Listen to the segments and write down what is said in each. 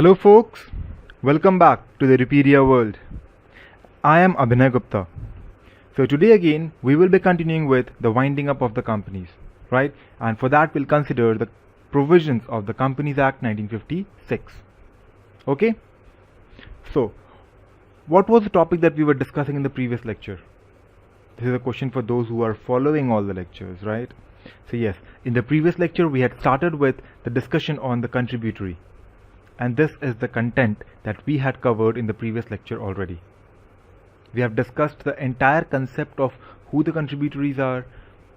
Hello folks, welcome back to the Wikipedia world. I am Abhinay Gupta. So today again we will be continuing with the winding up of the companies, right? And for that we'll consider the provisions of the Companies Act 1956. Okay? So what was the topic that we were discussing in the previous lecture? This is a question for those who are following all the lectures, right? So yes, in the previous lecture we had started with the discussion on the contributory. And this is the content that we had covered in the previous lecture already. We have discussed the entire concept of who the contributories are,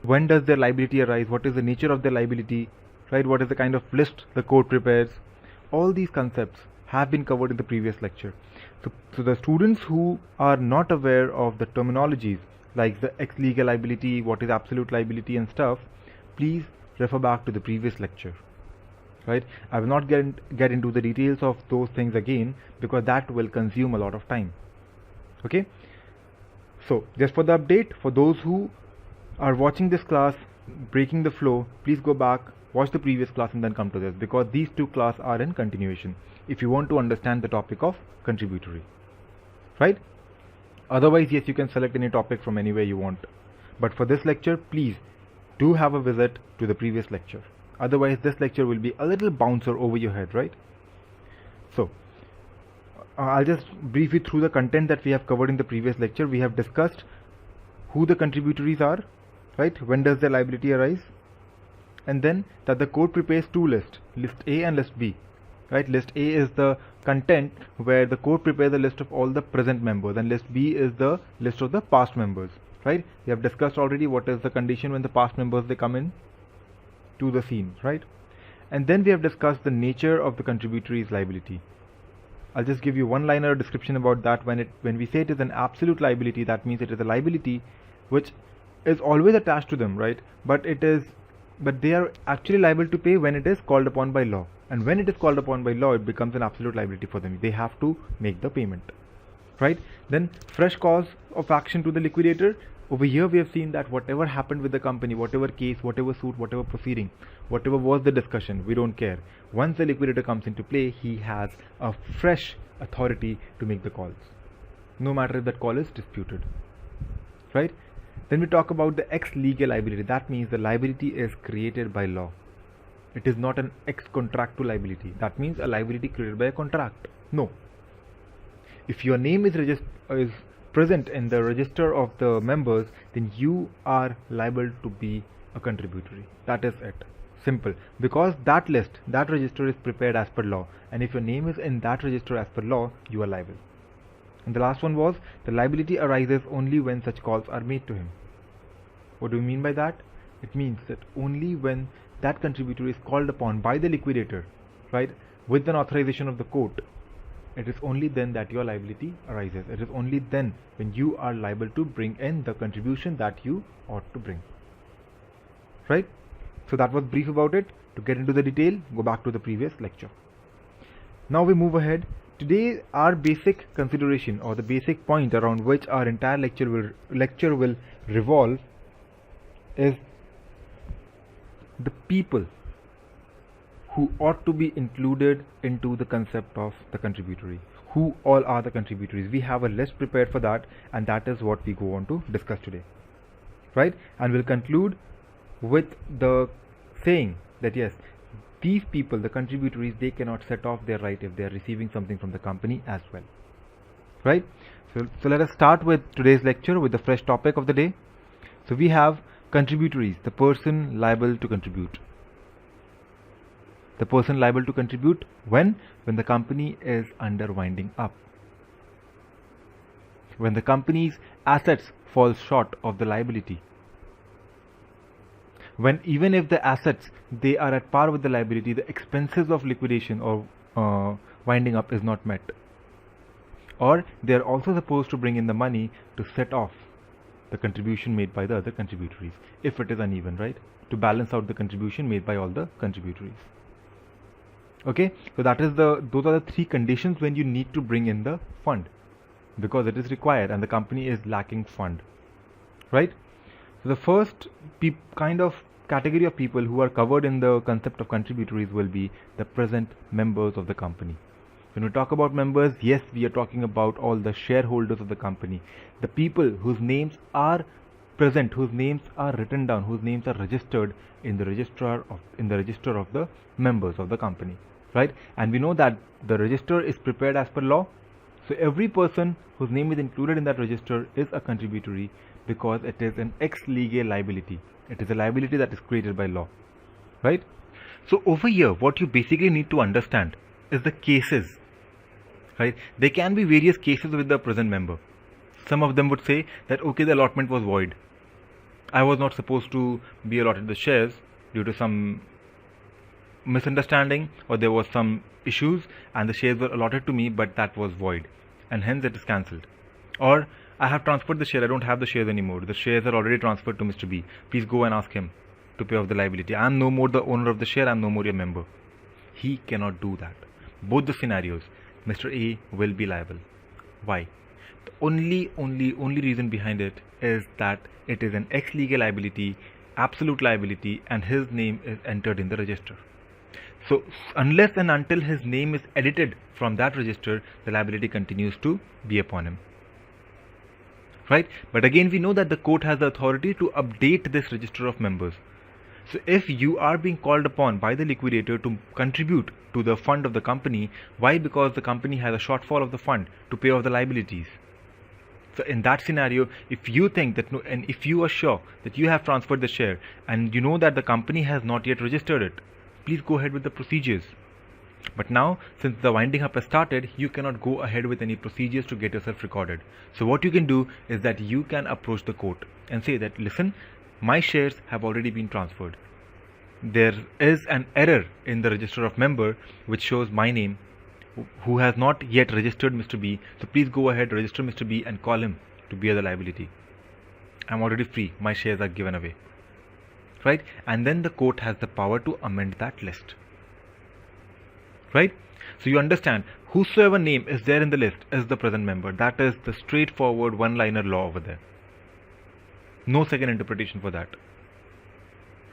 when does their liability arise, what is the nature of their liability, right? What is the kind of list the court prepares. All these concepts have been covered in the previous lecture. So the students who are not aware of the terminologies like the ex lege liability, what is absolute liability and stuff, please refer back to the previous lecture. Right, I will not get into the details of those things again because that will consume a lot of time. Okay, so just for the update, for those who are watching this class breaking the flow, please go back, watch the previous class and then come to this, because these two classes are in continuation if you want to understand the topic of contributory, right? Otherwise, yes, you can select any topic from anywhere you want, but for this lecture please do have a visit to the previous lecture. Otherwise this lecture will be a little bouncer over your head, right? So I'll just brief you through the content that we have covered in the previous lecture. We have discussed who the contributories are, right? When does their liability arise? And then that the court prepares two lists, list A and list B, right? List A is the content where the court prepares a list of all the present members, and list B is the list of the past members, right? We have discussed already what is the condition when the past members they come in to the scene, right? And then we have discussed the nature of the contributory's liability. I'll just give you one-liner description about that. When we say it is an absolute liability, that means it is a liability which is always attached to them, right? But they are actually liable to pay when it is called upon by law, and when it is called upon by law it becomes an absolute liability for them. They have to make the payment, right? Then fresh cause of action to the liquidator. Over here we have seen that whatever happened with the company, whatever case, whatever suit, whatever proceeding, whatever was the discussion, we don't care. Once the liquidator comes into play, he has a fresh authority to make the calls, no matter if that call is disputed, right? Then we talk about the ex lege liability. That means the liability is created by law. It is not an ex contractu liability. That means a liability created by a contract. No. If your name is present in the register of the members, then you are liable to be a contributory. That is it. Simple. Because that list, that register is prepared as per law, and if your name is in that register as per law, you are liable. And the last one was the liability arises only when such calls are made to him. What do we mean by that? It means that only when that contributor is called upon by the liquidator, right, with an authorization of the court, it is only then that your liability arises. It is only then when you are liable to bring in the contribution that you ought to bring, right? So that was brief about it. To get into the detail, go back to the previous lecture. Now we move ahead. Today our basic consideration, or the basic point around which our entire lecture will revolve, is the people who ought to be included into the concept of the contributory. Who all are the contributories? We have a list prepared for that, and that is what we go on to discuss today, right? And we'll conclude with the saying that yes, these people, the contributories, they cannot set off their right if they are receiving something from the company as well, right? So let us start with today's lecture with the fresh topic of the day. So we have contributories, the person liable to contribute. The person liable to contribute when the company is under winding up, when the company's assets fall short of the liability, when even if the assets they are at par with the liability, the expenses of liquidation or winding up is not met, or they are also supposed to bring in the money to set off the contribution made by the other contributories if it is uneven, right, to balance out the contribution made by all the contributories. Okay, so those are the three conditions when you need to bring in the fund, because it is required and the company is lacking fund, right? So the first kind of category of people who are covered in the concept of contributories will be the present members of the company. When we talk about members, yes, we are talking about all the shareholders of the company, the people whose names are present, whose names are written down, whose names are registered in the register of the members of the company, right? And we know that the register is prepared as per law. So every person whose name is included in that register is a contributory because it is an ex lege liability. It is a liability that is created by law, right? So over here, what you basically need to understand is the cases, right? There can be various cases with the present member. Some of them would say that, okay, the allotment was void. I was not supposed to be allotted the shares due to some misunderstanding, or there was some issues and the shares were allotted to me, but that was void and hence it is cancelled. Or I have transferred the share, I don't have the shares anymore. The shares are already transferred to Mr. B. Please go and ask him to pay off the liability. I am no more the owner of the share, I am no more your member. He cannot do that. Both the scenarios, Mr. A will be liable. Why? The only reason behind it is that it is an ex lege liability, absolute liability, and his name is entered in the register. So unless and until his name is edited from that register, the liability continues to be upon him, right? But again, we know that the court has the authority to update this register of members. So if you are being called upon by the liquidator to contribute to the fund of the company, why? Because the company has a shortfall of the fund to pay off the liabilities. So in that scenario, if you think that, and if you are sure that you have transferred the share and you know that the company has not yet registered it, please go ahead with the procedures. But now, since the winding up has started, you cannot go ahead with any procedures to get yourself recorded. So what you can do is that you can approach the court and say that, listen, my shares have already been transferred. There is an error in the register of member which shows my name, who has not yet registered Mr. B. So please go ahead, register Mr. B and call him to bear the liability. I'm already free. My shares are given away. Right? And then the court has the power to amend that list. Right? So you understand, whosoever name is there in the list is the present member. That is the straightforward one-liner law over there. No second interpretation for that.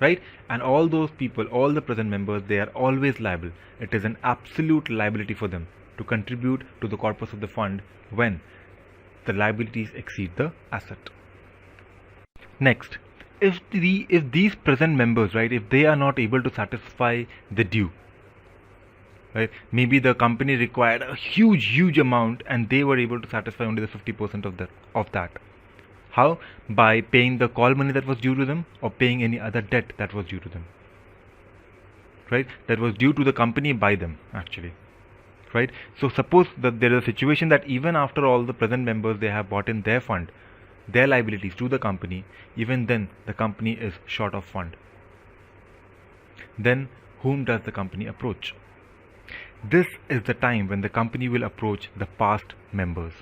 Right? And all those people, all the present members, they are always liable. It is an absolute liability for them to contribute to the corpus of the fund when the liabilities exceed the asset. Next, if these present members, right, if they are not able to satisfy the due, right, maybe the company required a huge amount and they were able to satisfy only the 50% of that. How? By paying the call money that was due to them or paying any other debt that was due to them. Right? That was due to the company by them actually. Right? So suppose that there is a situation that even after all the present members, they have bought in their fund, their liabilities to the company, even then the company is short of fund. Then whom does the company approach? This is the time when the company will approach the past members.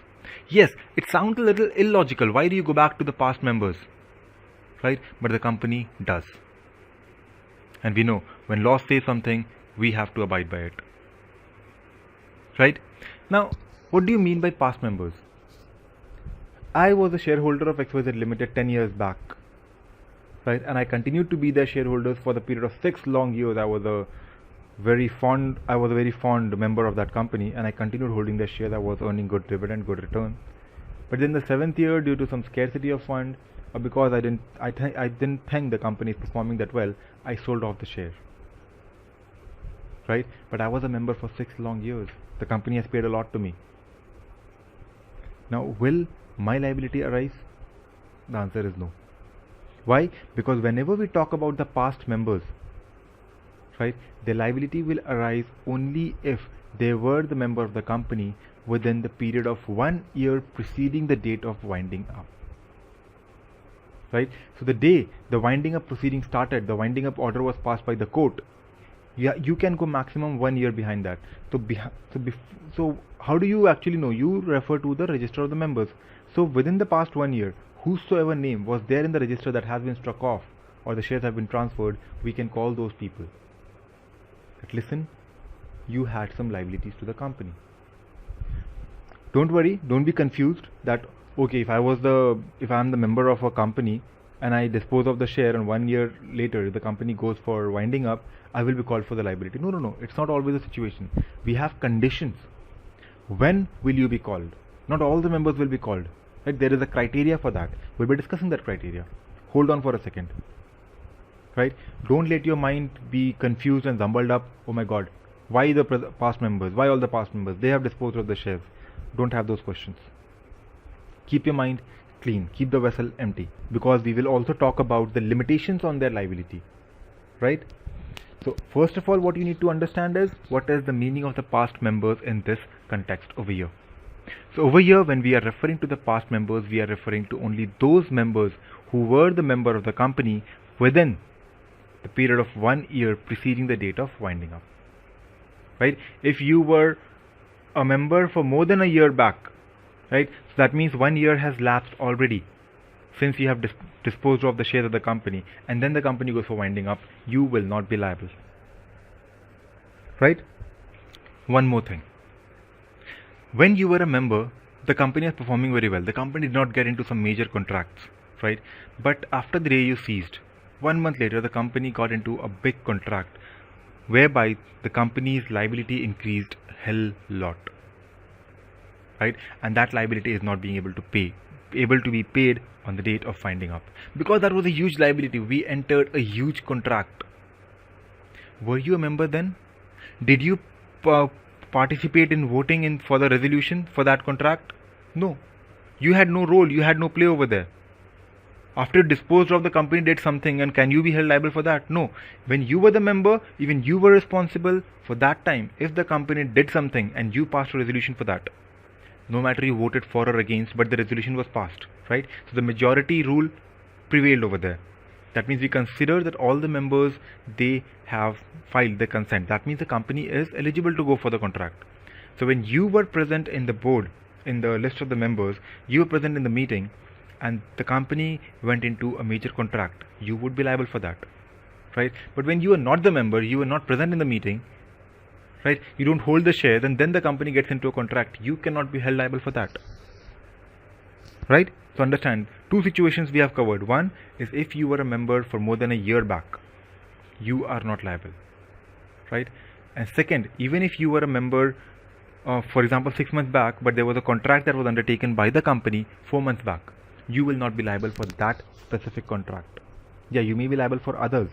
Yes, it sounds a little illogical. Why do you go back to the past members? Right? But the company does. And we know when law says something, we have to abide by it. Right? Now, what do you mean by past members? I was a shareholder of XYZ Limited 10 years back. Right? And I continued to be their shareholders for the period of 6 long years. I was a very fond member of that company, and I continued holding their shares. I was earning good dividend, good return. But in the 7th year, due to some scarcity of fund, or because I didn't think the company is performing that well, I sold off the share. Right? But I was a member for 6 long years. The company has paid a lot to me. Now, will my liability arise? The answer is no. Why? Because whenever we talk about the past members, right, the liability will arise only if they were the member of the company within the period of 1 year preceding the date of winding up. Right? So the day the winding up proceeding started, the winding up order was passed by the court. Yeah, you can go maximum 1 year behind that. So how do you actually know? You refer to the register of the members. So within the past 1 year, whosoever name was there in the register that has been struck off or the shares have been transferred, we can call those people. But listen, you had some liabilities to the company. Don't worry, don't be confused that, okay, if I'm the member of a company and I dispose of the share and 1 year later the company goes for winding up, I will be called for the liability. No, it's not always the situation. We have conditions When will you be called? Not all the members will be called. Right? There is a criteria for that. We'll be discussing that criteria. Hold on for a second. Right? Don't let your mind be confused and jumbled up. Oh my God, why the past members? Why all the past members? They have disposed of the shares. Don't have those questions. Keep your mind clean. Keep the vessel empty, because we will also talk about the limitations on their liability. Right? So first of all, what you need to understand is what is the meaning of the past members in this context over here. So over here, when we are referring to the past members, we are referring to only those members who were the member of the company within the period of 1 year preceding the date of winding up. Right? If you were a member for more than a year back, right, so that means 1 year has lapsed already since you have disposed of the shares of the company, and then the company goes for winding up, you will not be liable. Right? One more thing. When you were a member, the company is performing very well. The company did not get into some major contracts, right? But after the day you ceased, 1 month later, the company got into a big contract whereby the company's liability increased hell lot, right? And that liability is not being able to be paid on the date of winding up, because that was a huge liability. We entered a huge contract. Were you a member then? Did you participate in voting for the resolution for that contract? No. You had no role. You had no play over there. After disposed of, the company did something, and can you be held liable for that? No. When you were the member, even you were responsible for that time. If the company did something and you passed a resolution for that, no matter you voted for or against, but the resolution was passed, right? So the majority rule prevailed over there. That means we consider that all the members, they have filed the consent. That means the company is eligible to go for the contract. So when you were present in the board, in the list of the members, you were present in the meeting, and the company went into a major contract, you would be liable for that, right? But when you are not the member, you are not present in the meeting, right? You don't hold the shares, and then the company gets into a contract, you cannot be held liable for that, right? So understand, two situations we have covered. One is if you were a member for more than a year back, you are not liable, right? And second, even if you were a member, for example, 6 months back, but there was a contract that was undertaken by the company 4 months back, you will not be liable for that specific contract. Yeah, you may be liable for others,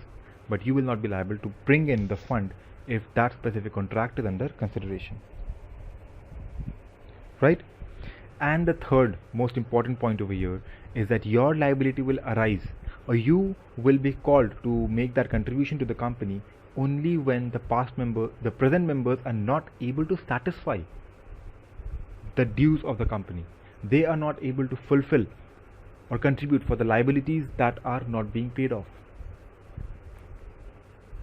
but you will not be liable to bring in the fund if that specific contract is under consideration, right? And the third most important point over here is that your liability will arise, or you will be called to make that contribution to the company only when the present members are not able to satisfy the dues of the company. They are not able to fulfill or contribute for the liabilities that are not being paid off,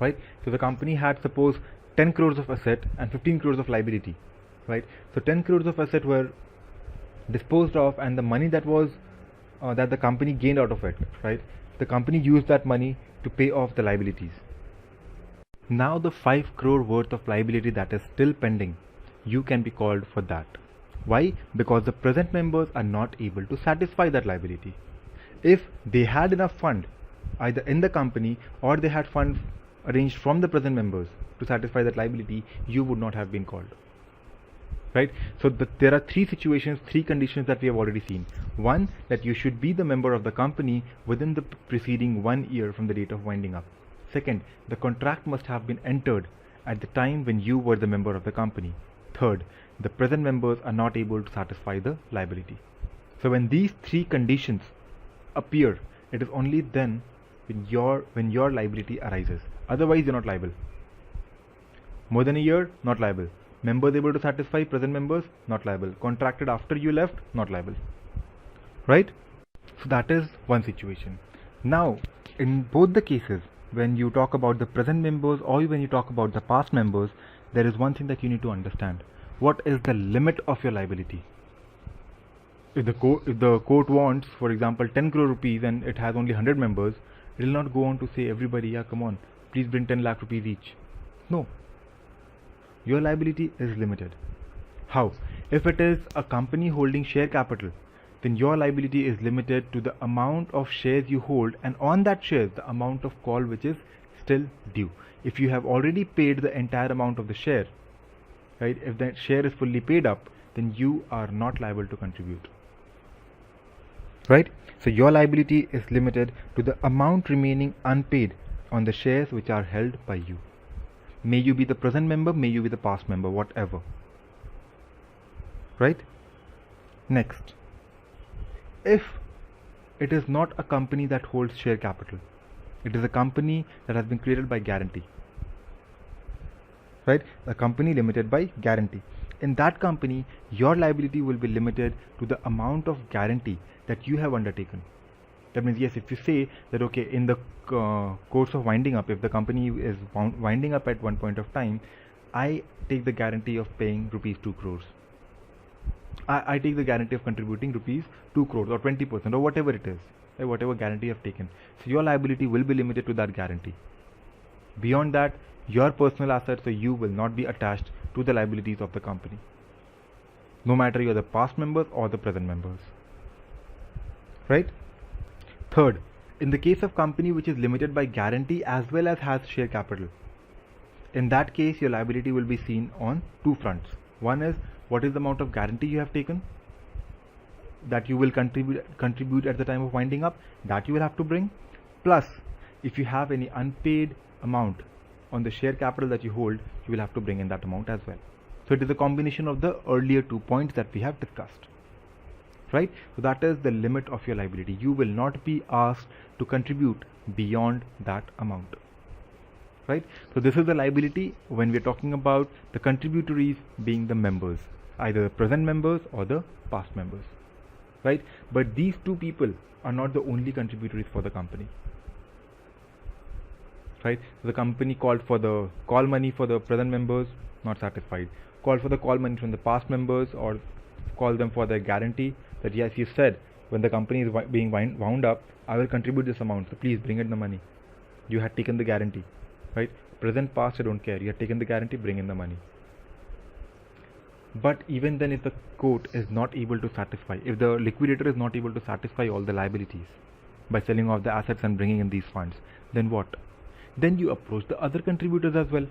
right? So the company had, suppose, 10 crores of asset and 15 crores of liability, right? So 10 crores of asset were disposed of, and the money that was that the company gained out of it, right? The company used that money to pay off the liabilities. Now the 5 crore worth of liability that is still pending, you can be called for that. Why? Because the present members are not able to satisfy that liability. If they had enough fund either in the company, or they had funds arranged from the present members to satisfy that liability, you would not have been called, right? So there are three situations, three conditions that we have already seen. One, that you should be the member of the company within the preceding 1 year from the date of winding up. Second, the contract must have been entered at the time when you were the member of the company. Third, the present members are not able to satisfy the liability. So when these three conditions appear, it is only then when your liability arises. Otherwise, you're not liable. More than a year, not liable. Members able to satisfy, present members, not liable. Contracted after you left, not liable, right? So that is one situation. Now, in both the cases, when you talk about the present members or when you talk about the past members, there is one thing that you need to understand. What is the limit of your liability? If the court wants, for example, 10 crore rupees and it has only 100 members, it will not go on to say, everybody, yeah, come on, please bring 10 lakh rupees each. No. Your liability is limited. How? If it is a company holding share capital, then your liability is limited to the amount of shares you hold, and on that shares, the amount of call which is still due. If you have already paid the entire amount of the share, right? If the share is fully paid up, then you are not liable to contribute, right? So your liability is limited to the amount remaining unpaid on the shares which are held by you. May you be the present member, may you be the past member, whatever, right? Next, if it is not a company that holds share capital, it is a company that has been created by guarantee, right? A company limited by guarantee. In that company, your liability will be limited to the amount of guarantee that you have undertaken. That means, yes, if you say that, okay, in the course of winding up, if the company is winding up at one point of time, I take the guarantee of paying rupees 2 crores. I take the guarantee of contributing rupees 2 crores or 20% or whatever it is, right? Whatever guarantee you have taken. So your liability will be limited to that guarantee. Beyond that, your personal assets, so you will not be attached to the liabilities of the company, no matter you are the past members or the present members, right? Third, in the case of company which is limited by guarantee as well as has share capital, in that case your liability will be seen on two fronts. One is, what is the amount of guarantee you have taken that you will contribute at the time of winding up, that you will have to bring, plus if you have any unpaid amount on the share capital that you hold, you will have to bring in that amount as well. So it is a combination of the earlier 2 points that we have discussed, right? So that is the limit of your liability. You will not be asked to contribute beyond that amount, right? So this is the liability when we are talking about the contributories being the members, either the present members or the past members, right? But these two people are not the only contributories for the company, right? So the company called for the call money for the present members, not satisfied. Call for the call money from the past members, or call them for their guarantee that, yes, you said when the company is being wound up, I will contribute this amount, so please bring in the money. You had taken the guarantee, right? Present, past, I don't care. You had taken the guarantee, bring in the money. But even then, if the court is not able to satisfy, if the liquidator is not able to satisfy all the liabilities by selling off the assets and bringing in these funds, then what? Then you approach the other contributors as well.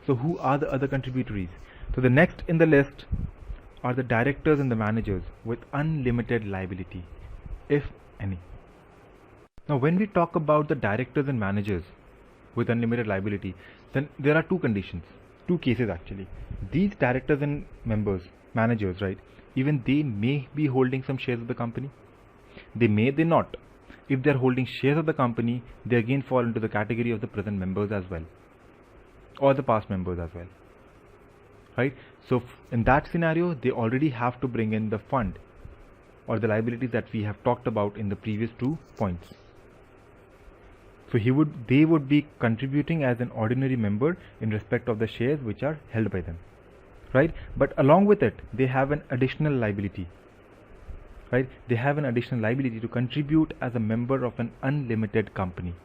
So who are the other contributories? So the next in the list are the directors and the managers with unlimited liability, if any. Now when we talk about the directors and managers with unlimited liability, then there are two conditions, two cases actually. These directors and managers, right, even they may be holding some shares of the company. They may, they not. If they are holding shares of the company, they again fall into the category of the present members as well, or the past members as well, right? So in that scenario, they already have to bring in the fund or the liabilities that we have talked about in the previous 2 points. So they would be contributing as an ordinary member in respect of the shares which are held by them, right? But along with it, they have an additional liability, right? They have an additional liability to contribute as a member of an unlimited company.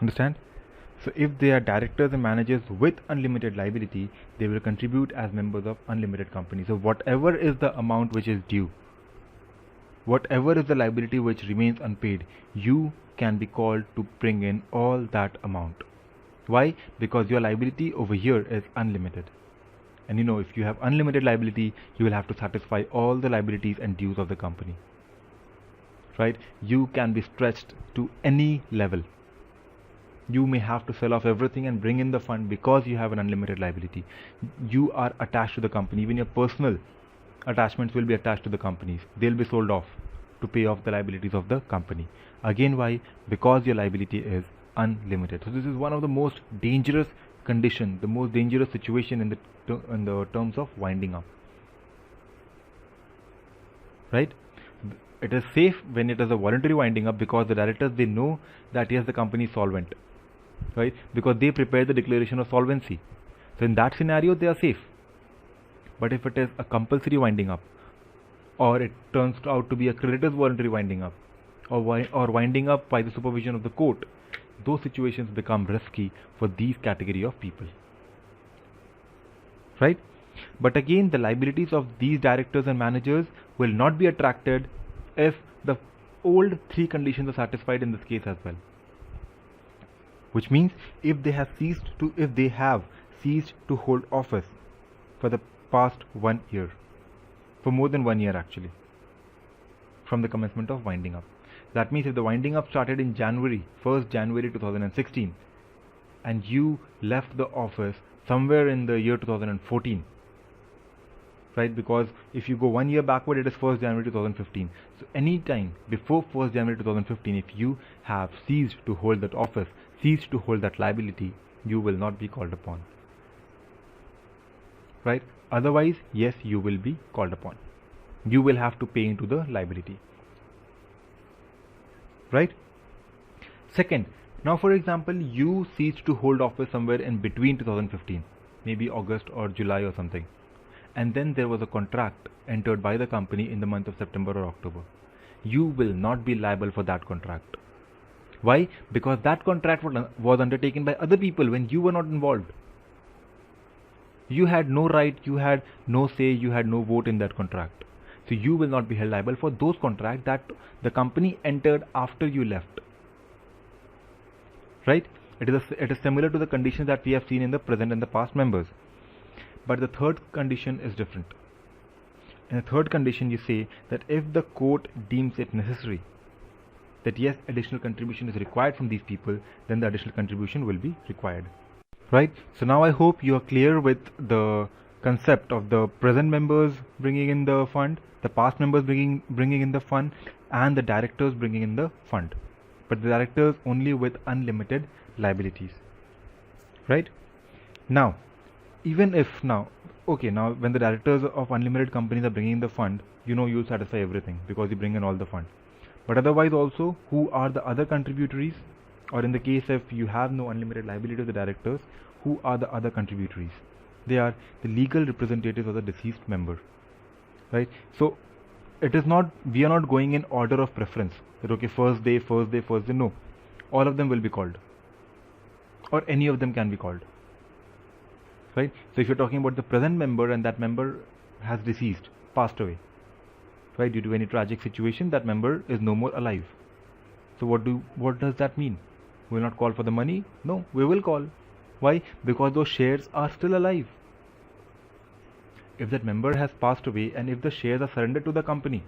Understand? So if they are directors and managers with unlimited liability, they will contribute as members of unlimited company. So whatever is the amount which is due, whatever is the liability which remains unpaid, you can be called to bring in all that amount. Why? Because your liability over here is unlimited. And if you have unlimited liability, you will have to satisfy all the liabilities and dues of the company, right? You can be stretched to any level. You may have to sell off everything and bring in the fund because you have an unlimited liability. You are attached to the company. Even your personal attachments will be attached to the companies. They'll be sold off to pay off the liabilities of the company. Again, why? Because your liability is unlimited. So this is one of the most dangerous condition, the most dangerous situation in the terms of winding up, right? It is safe when it is a voluntary winding up because the directors, they know that yes, the company is solvent, right? Because they prepare the declaration of solvency. So in that scenario, they are safe. But if it is a compulsory winding up, or it turns out to be a creditor's voluntary winding up, or winding up by the supervision of the court, those situations become risky for these category of people, right? But again, the liabilities of these directors and managers will not be attracted if the old 3 conditions are satisfied in this case as well. which means if they have ceased to hold office for the past 1 year, for more than 1 year actually, from the commencement of winding up. That means if the winding up started in January 2016, and you left the office somewhere in the year 2014, right? Because if you go 1 year backward, it is 1st January 2015. So any time before 1st January 2015, if you have ceased to hold that office, ceased to hold that liability, you will not be called upon, right? Otherwise, yes, you will be called upon. You will have to pay into the liability, right? Second, now for example, you ceased to hold office somewhere in between 2015, maybe August or July or something, and then there was a contract entered by the company in the month of September or October. You will not be liable for that contract. Why? Because that contract was undertaken by other people when you were not involved. You had no right, you had no say, you had no vote in that contract. So you will not be held liable for those contracts that the company entered after you left. Right? It is similar to the conditions that we have seen in the present and the past members. But the third condition is different. In the third condition, you say that if the court deems it necessary that yes, additional contribution is required from these people, then the additional contribution will be required. Right? So now I hope you are clear with the concept of the present members bringing in the fund, the past members bringing in the fund, and the directors bringing in the fund. But the directors only with unlimited liabilities. Right? Now, even if now when the directors of unlimited companies are bringing in the fund, you'll satisfy everything because you bring in all the fund. But otherwise also, who are the other contributories? Or in the case if you have no unlimited liability of the directors, who are the other contributories? They are the legal representatives of the deceased member, right? So we are not going in order of preference that okay, first day, no, all of them will be called, or any of them can be called, right? So if you're talking about the present member and that member has deceased, passed away, right, due to any tragic situation, that member is no more alive. So what does that mean? We will not call for the money? No, we will call. Why? Because those shares are still alive. If that member has passed away and if the shares are surrendered to the company,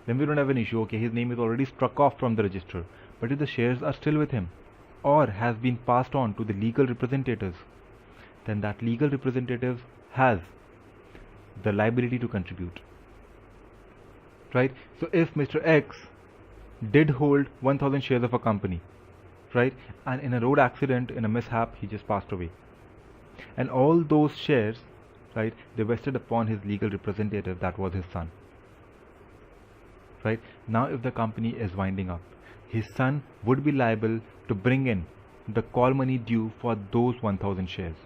then we don't have an issue. Okay, his name is already struck off from the register. But if the shares are still with him or has been passed on to the legal representatives, then that legal representative has the liability to contribute. Right? So if Mr. X did hold 1000 shares of a company, right, and in a road accident, in a mishap, he just passed away, and all those shares, right, they vested upon his legal representative, that was his son, right? Now if the company is winding up, his son would be liable to bring in the call money due for those 1000 shares,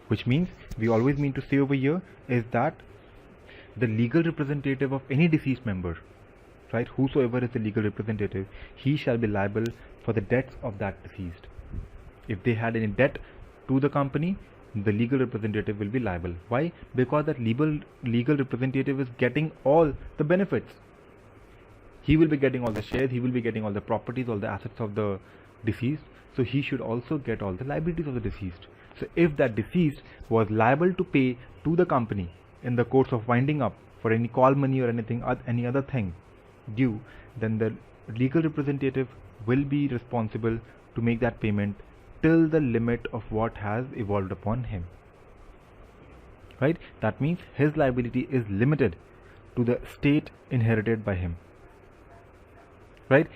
which means we always mean to say over here is that the legal representative of any deceased member, right, whosoever is the legal representative, he shall be liable for the debts of that deceased. If they had any debt to the company, the legal representative will be liable. Why? Because that legal representative is getting all the benefits. He will be getting all the shares, he will be getting all the properties, all the assets of the deceased, so he should also get all the liabilities of the deceased. So if that deceased was liable to pay to the company in the course of winding up for any call money or any other thing due, then the legal representative will be responsible to make that payment till the limit of what has evolved upon him, right? That means his liability is limited to the estate inherited by him, right?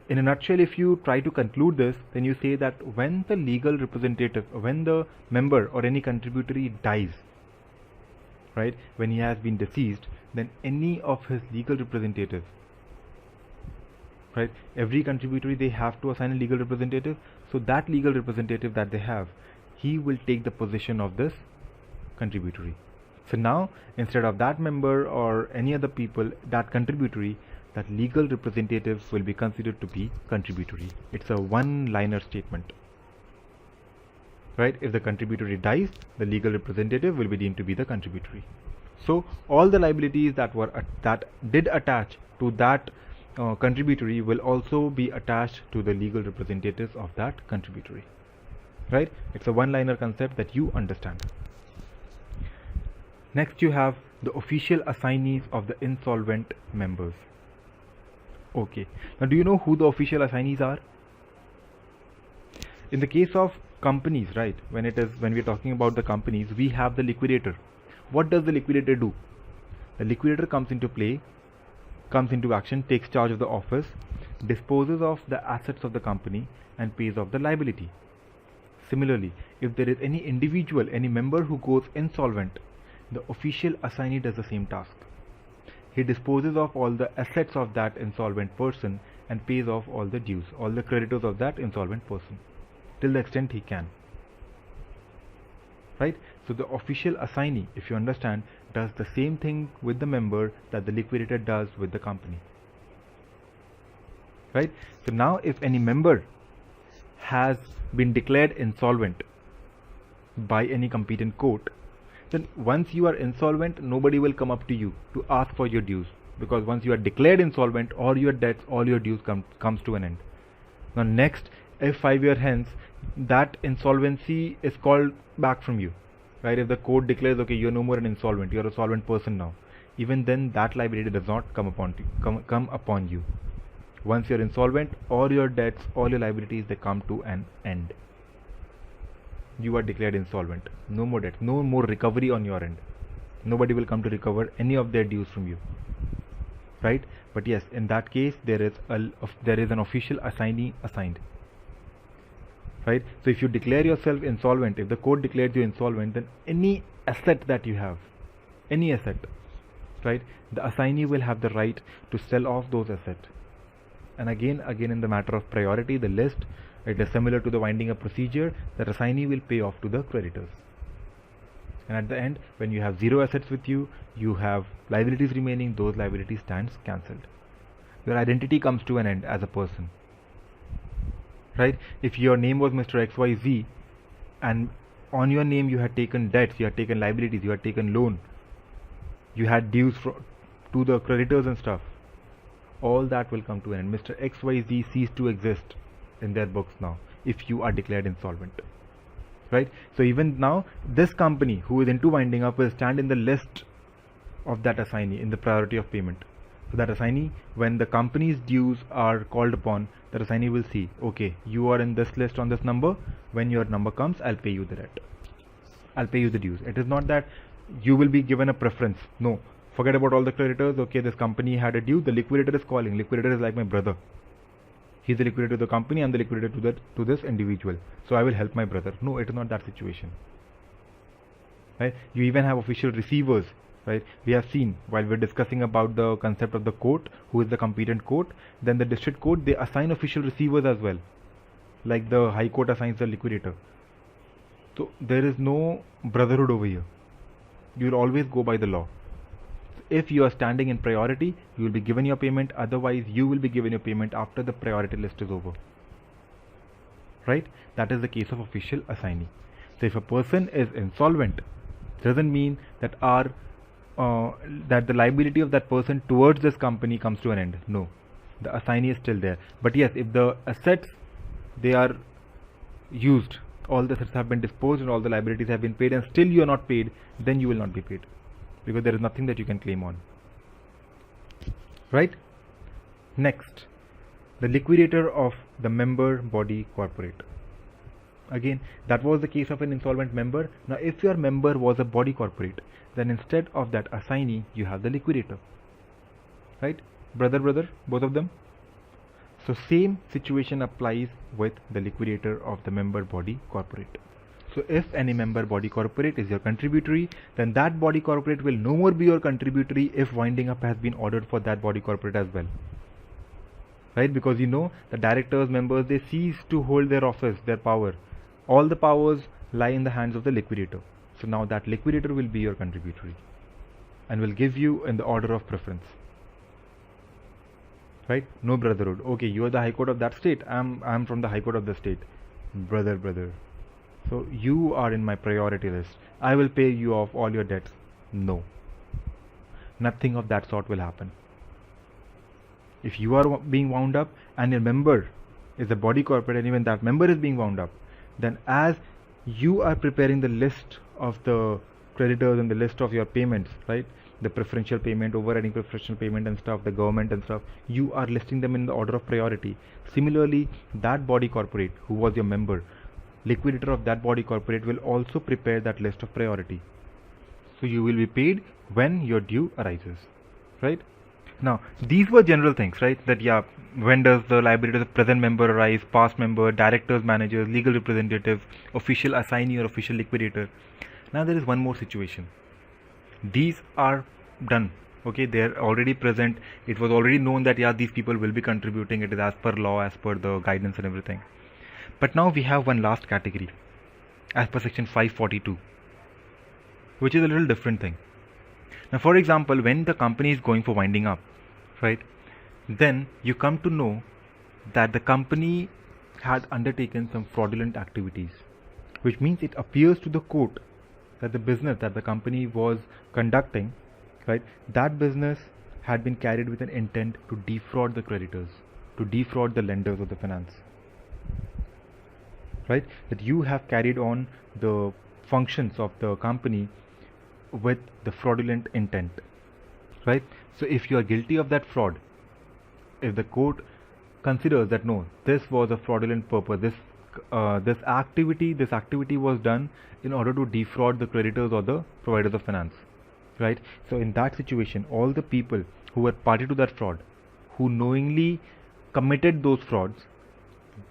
In a nutshell, if you try to conclude this, then you say that when the legal representative, when the member or any contributory dies, right, when he has been deceased, then any of his legal representatives, right, every contributory, they have to assign a legal representative. So that legal representative that they have, he will take the position of this contributory. So now instead of that member or any other people, that contributory, that legal representative will be considered to be contributory. It's a one-liner statement, right? If the contributory dies, the legal representative will be deemed to be the contributory. So all the liabilities that did attach to that contributory will also be attached to the legal representatives of that contributory. Right? It's a one-liner concept that you understand. Next, you have the official assignees of the insolvent members. Okay. Now, do you know who the official assignees are? In the case of companies, right? When we're talking about the companies, we have the liquidator. What does the liquidator do? The liquidator comes into play, comes into action, takes charge of the office, disposes of the assets of the company, and pays off the liability. Similarly, if there is any individual, any member who goes insolvent, the official assignee does the same task. He disposes of all the assets of that insolvent person and pays off all the dues, all the creditors of that insolvent person, till the extent he can. Right? So the official assignee, if you understand, does the same thing with the member that the liquidator does with the company. Right? So now if any member has been declared insolvent by any competent court, then once you are insolvent, nobody will come up to you to ask for your dues, because once you are declared insolvent, all your debts, all your dues comes to an end. Now next, if 5 years hence that insolvency is called back from you, right? If the court declares, okay, you're no more an insolvent, you're a solvent person now, even then that liability does not come upon you. Once you're insolvent, all your debts, all your liabilities, they come to an end. You are declared insolvent. No more debt, no more recovery on your end. Nobody will come to recover any of their dues from you. Right? But yes, in that case, there is an official assignee assigned. Right? So if you declare yourself insolvent, if the court declares you insolvent, then any asset that you have, any asset, right, the assignee will have the right to sell off those assets. And again in the matter of priority, the list, it is similar to the winding up procedure. The assignee will pay off to the creditors. And at the end, when you have zero assets with you, you have liabilities remaining, those liabilities stands cancelled. Your identity comes to an end as a person. Right? If your name was Mr. XYZ and on your name you had taken debts, you had taken liabilities, you had taken loan, you had dues to the creditors and stuff, all that will come to an end. Mr. XYZ cease to exist in their books now if you are declared insolvent. Right? So even now, this company who is into winding up will stand in the list of that assignee in the priority of payment. So that assignee, when the company's dues are called upon, the assignee will see, okay, you are in this list on this number. When your number comes, I'll pay you the debt. I'll pay you the dues. It is not that you will be given a preference. No. Forget about all the creditors. Okay, this company had a due. The liquidator is calling. Liquidator is like my brother. He's the liquidator to the company and the liquidator to this individual. So I will help my brother. No, it is not that situation. Right? You even have official receivers. Right? We have seen while we're discussing about the concept of the court, who is the competent court, then the district court, they assign official receivers as well. Like the high court assigns the liquidator. So there is no brotherhood over here. You will always go by the law. If you are standing in priority, you will be given your payment. Otherwise, you will be given your payment after the priority list is over. Right? That is the case of official assignee. So if a person is insolvent, doesn't mean that that the liability of that person towards this company comes to an end. No, the assignee is still there. But yes, if the assets, they are used, all the assets have been disposed and all the liabilities have been paid, and still you are not paid, then you will not be paid, because there is nothing that you can claim on. Right? Next, the liquidator of the member body corporate. Again, that was the case of an insolvent member. Now if your member was a body corporate, then instead of that assignee, you have the liquidator. Right? Brother, both of them. So same situation applies with the liquidator of the member body corporate. So if any member body corporate is your contributory, then that body corporate will no more be your contributory if winding up has been ordered for that body corporate as well. Right? Because you know, the directors, members, they cease to hold their office, their power. All the powers lie in the hands of the liquidator. So now that liquidator will be your contributory and will give you in the order of preference. Right? No brotherhood. Okay, you are the high court of that state. I'm from the high court of the state. Brother. So you are in my priority list. I will pay you off all your debts. No. Nothing of that sort will happen. If you are being wound up and your member is a body corporate and even that member is being wound up, then as you are preparing the list of the creditors and the list of your payments, right, the preferential payment, overriding preferential payment and stuff, the government and stuff, you are listing them in the order of priority. Similarly, that body corporate who was your member, liquidator of that body corporate, will also prepare that list of priority. So you will be paid when your due arises, right? Now, these were general things, right? That, yeah, when does the liability of the present member arise, past member, directors, managers, legal representatives, official assignee or official liquidator. Now there is one more situation. These are done, okay, they are already present. It was already known that, yeah, these people will be contributing. It is as per law, as per the guidance and everything. But now we have one last category as per section 542, which is a little different thing. Now, for example, when the company is going for winding up, right, then you come to know that the company had undertaken some fraudulent activities, which means it appears to the court that the business that the company was conducting, right, that business had been carried with an intent to defraud the creditors, to defraud the lenders of the finance, right, that you have carried on the functions of the company with the fraudulent intent, right? So if you are guilty of that fraud, if the court considers that no, this was a fraudulent purpose, this activity was done in order to defraud the creditors or the providers of finance, right? So in that situation, all the people who were party to that fraud, who knowingly committed those frauds,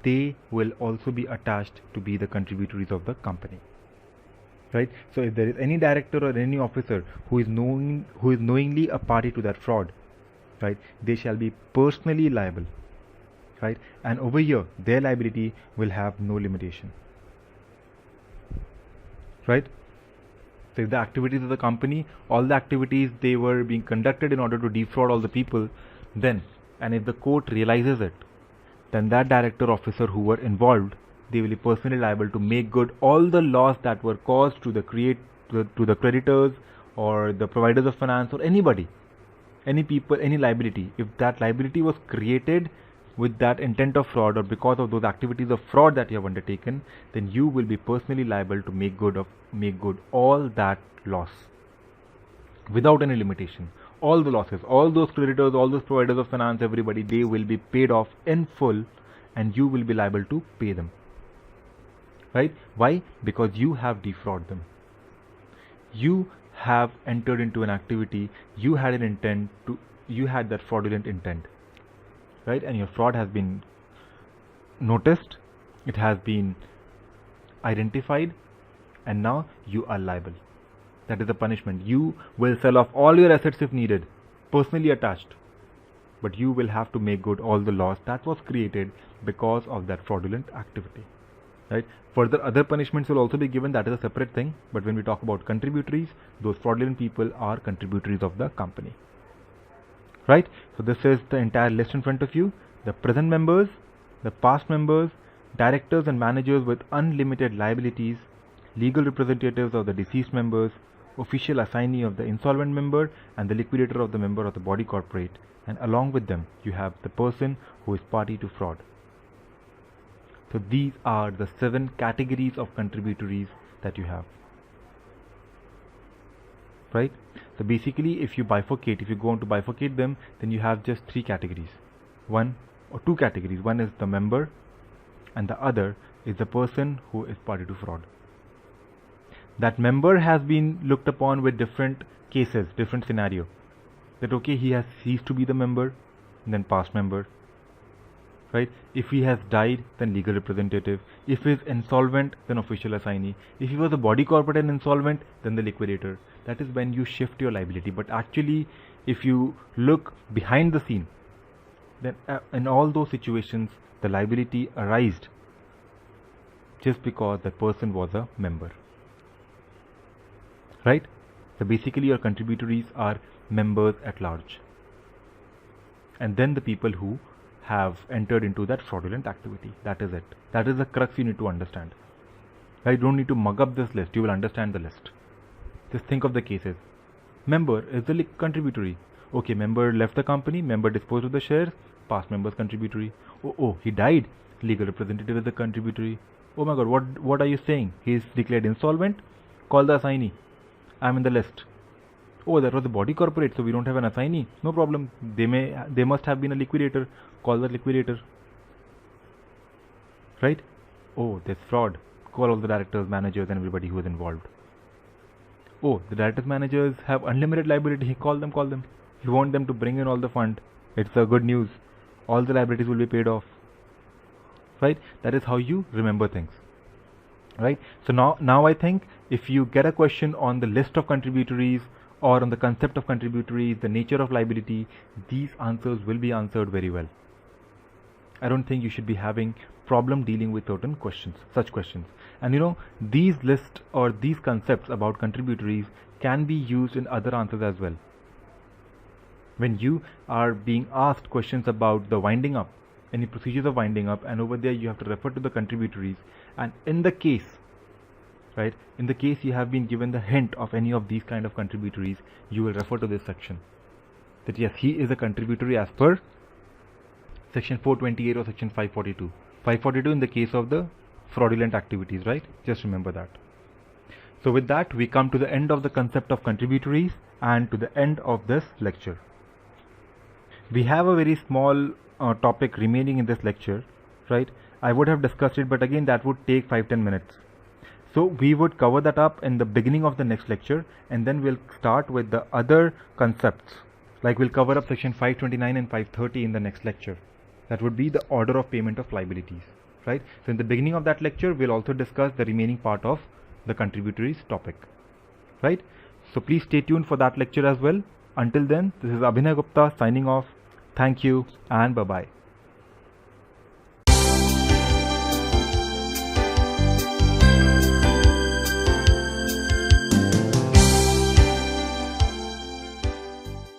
they will also be attached to be the contributories of the company, right? So if there is any director or any officer who is knowingly a party to that fraud, right, they shall be personally liable, right? And over here their liability will have no limitation, right? So if the activities of the company, all the activities they were being conducted in order to defraud all the people, then, and if the court realizes it, then that director, officer who were involved, they will be personally liable to make good all the loss that were caused to the creditors or the providers of finance or anybody, any people, any liability. If that liability was created with that intent of fraud or because of those activities of fraud that you have undertaken, then you will be personally liable to make good all that loss without any limitation. All the losses, all those creditors, all those providers of finance, everybody, they will be paid off in full and you will be liable to pay them, right? Why? Because you have defrauded them. You have entered into an activity, you had an intent to, you had that fraudulent intent, right? And your fraud has been noticed, it has been identified, and now you are liable. That is the punishment. You will sell off all your assets if needed, personally attached, but you will have to make good all the loss that was created because of that fraudulent activity, right? Further, other punishments will also be given. That is a separate thing. But when we talk about contributories, those fraudulent people are contributories of the company, right? So this is the entire list in front of you. The present members, the past members, directors and managers with unlimited liabilities, legal representatives of the deceased members, official assignee of the insolvent member, and the liquidator of the member of the body corporate. And along with them, you have the person who is party to fraud. So these are the 7 categories of contributories that you have, right? So basically, if you bifurcate, if you go on to bifurcate them, then you have just 3 categories, 1 or 2 categories. One is the member and the other is the person who is party to fraud. That member has been looked upon with different cases, different scenario, that okay, he has ceased to be the member, then past member, right? If he has died, then legal representative. If he is insolvent, then official assignee. If he was a body corporate and insolvent, then the liquidator. That is when you shift your liability. But actually, if you look behind the scene, then in all those situations, the liability arised just because that person was a member, right? So basically, your contributories are members at large, and then the people who have entered into that fraudulent activity. That is it. That is the crux you need to understand. Right? You don't need to mug up this list. You will understand the list. Just think of the cases. Member is the contributory. Okay, member left the company, member disposed of the shares, past members contributory. Oh, he died. Legal representative is the contributory. Oh my god, what are you saying? He is declared insolvent. Call the assignee. I'm in the list. Oh, that was a body corporate, so we don't have an assignee. No problem. They must have been a liquidator. Call the liquidator. Right? Oh, there's fraud. Call all the directors, managers, and everybody who is involved. Oh, the directors, managers have unlimited liability. Call them. You want them to bring in all the fund. It's a good news. All the liabilities will be paid off. Right? That is how you remember things. Right? So now I think if you get a question on the list of contributories or on the concept of contributories, the nature of liability, these answers will be answered very well. I don't think you should be having problem dealing with certain questions, such questions. And these lists or these concepts about contributories can be used in other answers as well. When you are being asked questions about the winding up, any procedures of winding up, and over there you have to refer to the contributories, and in the case you have been given the hint of any of these kind of contributories, you will refer to this section, that yes, he is a contributory as per section 428 or section 542. 542 in the case of the fraudulent activities, right? Just remember that. So with that, we come to the end of the concept of contributories and to the end of this lecture. We have a very small topic remaining in this lecture, right? I would have discussed it, but again that would take 5-10 minutes. So we would cover that up in the beginning of the next lecture, and then we'll start with the other concepts. Like we'll cover up section 529 and 530 in the next lecture. That would be the order of payment of liabilities, right? So in the beginning of that lecture, we'll also discuss the remaining part of the contributories topic, right? So please stay tuned for that lecture as well. Until then, this is Abhinay Gupta signing off. Thank you and bye-bye.